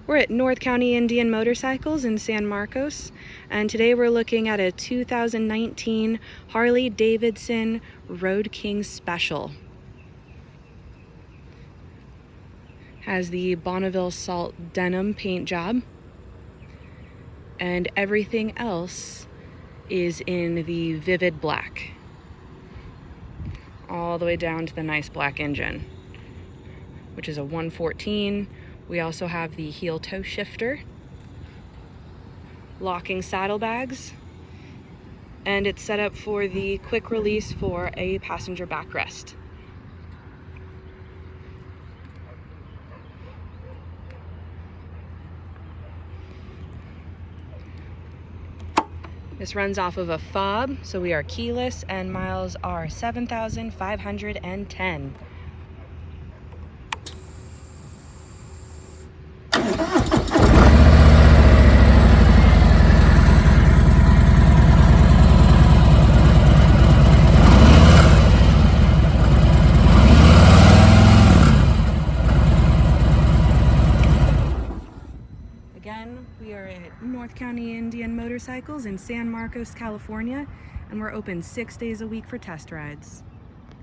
We're at North County Indian Motorcycles in San Marcos, and today we're looking at a 2019 Harley-Davidson Road King Special. Has the Bonneville Salt denim paint job, and everything else is in the vivid black, all the way down to the nice black engine, which is a 114. We also have the heel toe shifter, locking saddlebags, and it's set up for the quick release for a passenger backrest. This runs off of a fob, so we are keyless, and miles are 7,510. Again, we are at North County Indian Motorcycles in San Marcos, California, and we're open 6 days a week for test rides.